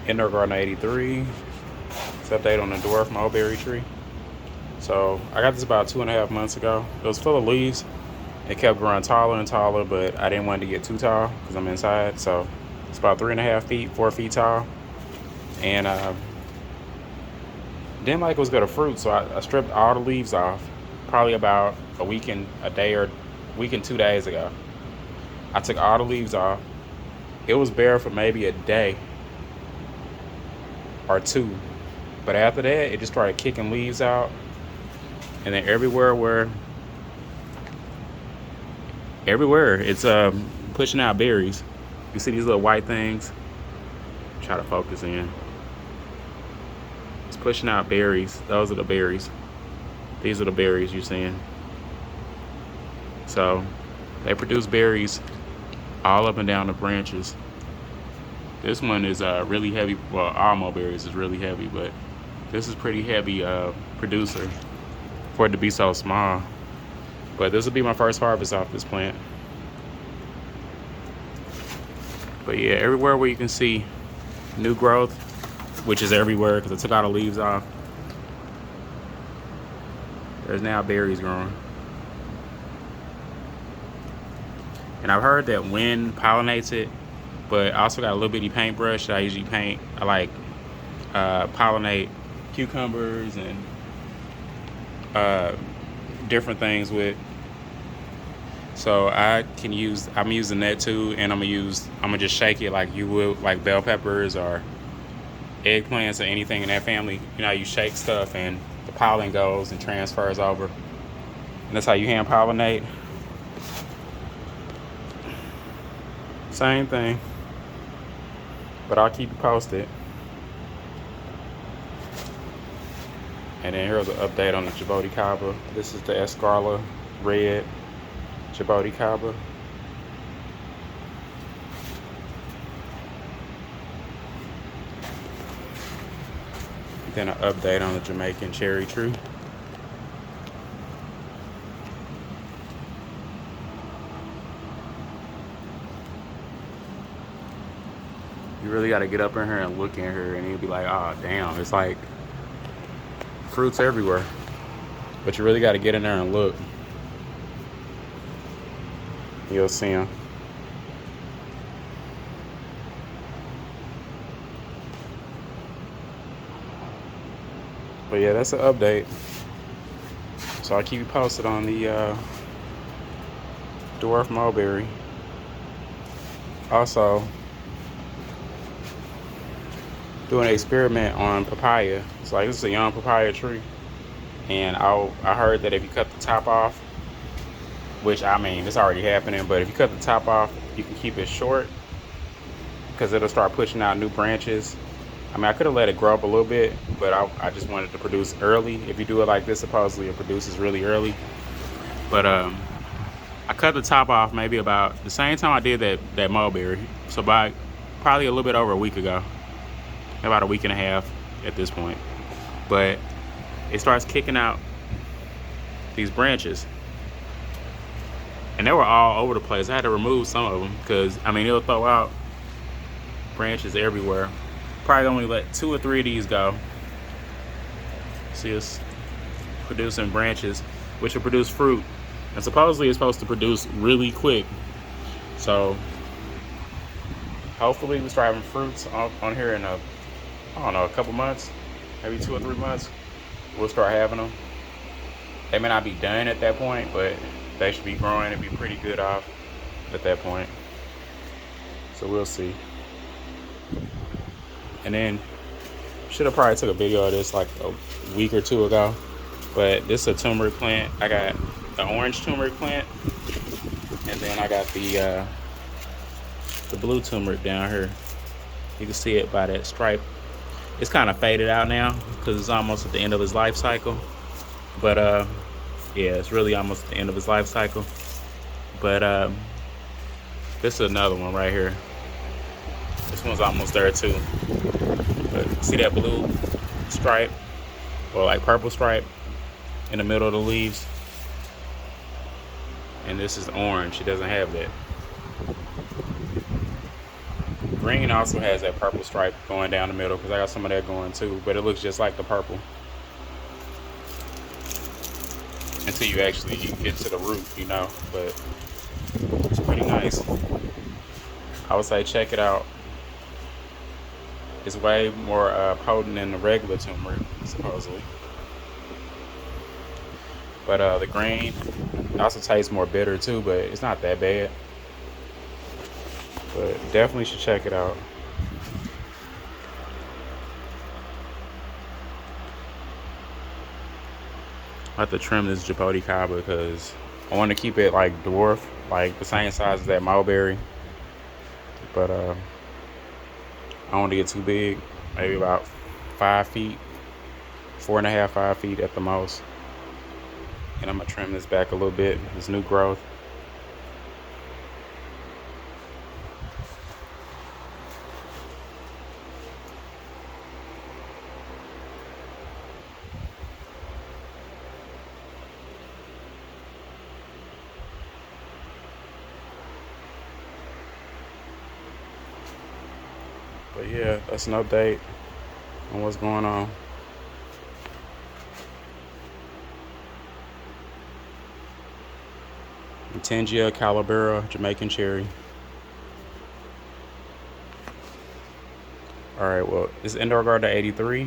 Indoor Garden 83. It's an update on the dwarf mulberry tree. So I got this about 2.5 months ago. It was full of leaves. It kept growing taller and taller, but I didn't want it to get too tall because I'm inside. So it's about 3.5 feet, 4 feet tall. And didn't like it was good of fruit, so I stripped all the leaves off. Probably about a week and a day or week and 2 days ago. I took all the leaves off. It was bare for maybe a day or two, but after that, it just started kicking leaves out, and then everywhere it's pushing out berries. You see these little white things? Try to focus in. It's pushing out berries. Those are the berries. These are the berries you're seeing. So they produce berries all up and down the branches. This one is really heavy. Well, all mulberries is really heavy, but this is pretty heavy producer for it to be so small. But this will be my first harvest off this plant. But yeah, everywhere where you can see new growth, which is everywhere because I took all the leaves off, there's now berries growing. And I've heard that wind pollinates it, but I also got a little bitty paintbrush that I usually paint. I like pollinate cucumbers and different things with. So I'm using that too, and I'm gonna just shake it like you would like bell peppers or eggplants or anything in that family. You know, you shake stuff and the pollen goes and transfers over. And that's how you hand pollinate. Same thing. But I'll keep you posted. And then here's an update on the Jaboticaba. This is the Escarla Red Jaboticaba. Then an update on the Jamaican cherry tree. You really got to get up in here and look in here, and you'll be like, oh damn, it's like fruits everywhere. But you really got to get in there and look. You'll see them. But yeah, that's an update. So I'll keep you posted on the dwarf mulberry. Also, doing an experiment on papaya. It's like this is a young papaya tree, and I heard that if you cut the top off, which I mean it's already happening, but if you cut the top off, you can keep it short because it'll start pushing out new branches. I mean, I could have let it grow up a little bit, but I just wanted to produce early. If you do it like this, supposedly it produces really early. But I cut the top off maybe about the same time I did that mulberry. So by probably a little bit over a week ago, about a week and a half at this point. But it starts kicking out these branches, and they were all over the place. I had to remove some of them because I mean it'll throw out branches everywhere. Probably only let 2 or 3 of these go. See, it's producing branches, which will produce fruit, and supposedly it's supposed to produce really quick. So hopefully we start having fruits on here in a couple months, maybe 2 or 3 months. We'll start having them. They may not be done at that point, but they should be growing and be pretty good off at that point. So we'll see. And then should have probably took a video of this like a week or 2 ago, but this is a turmeric plant. I got the orange turmeric plant, and then I got the blue turmeric down here. You can see it by that stripe. It's kind of faded out now because it's almost at the end of his life cycle. But yeah, it's really almost at the end of his life cycle. But this is another one right here. This one's almost there too. But see that blue stripe or like purple stripe in the middle of the leaves? And this is orange. It doesn't have that. green also has that purple stripe going down the middle because I got some of that going too, but it looks just like the purple until you actually get to the root, you know. But it's pretty nice. I would say check it out. It's way more potent than the regular turmeric, supposedly. But the green also tastes more bitter too, but it's not that bad. But definitely should check it out. I have to trim this Japoticaba because I want to keep it like dwarf, like the same size as that mulberry. But I don't want to get too big. Maybe about 5 feet, 4.5, 5 feet at the most. And I'm gonna trim this back a little bit. This new growth. But yeah, that's an update on what's going on. Tangia Calabera Jamaican cherry. All right, well, it's Indoor Garden 83.